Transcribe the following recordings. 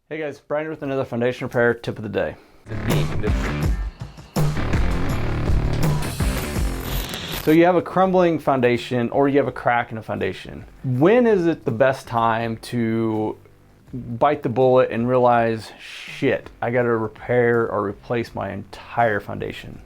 Hey guys, Brian with another foundation repair tip of the day. So you have a crumbling foundation or you have a crack in a foundation. When is it the best time to bite the bullet and realize, shit, I gotta repair or replace my entire foundation?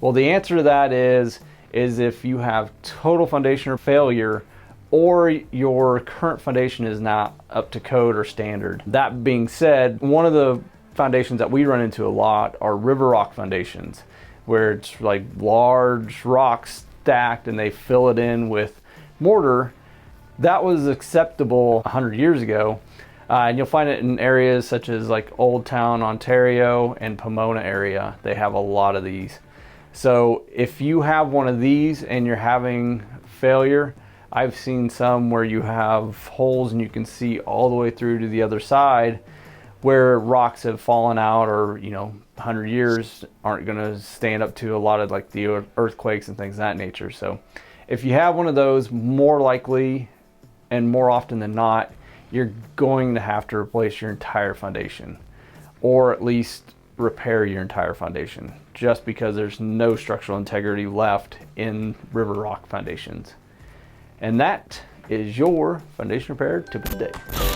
Well, the answer to that is if you have total foundation failure or your current foundation is not up to code or standard. That being said, one of the foundations that we run into a lot are river rock foundations, where it's like large rocks stacked and they fill it in with mortar. That was acceptable 100 years ago. And you'll find it in areas such as like Old Town, Ontario and Pomona area. They have a lot of these. So if you have one of these and you're having failure, I've seen some where you have holes and you can see all the way through to the other side where rocks have fallen out, or 100 years aren't going to stand up to a lot of like the earthquakes and things of that nature. So if you have one of those, more likely and more often than not, you're going to have to replace your entire foundation, or at least repair your entire foundation, just because there's no structural integrity left in river rock foundations. And that is your foundation repair tip of the day.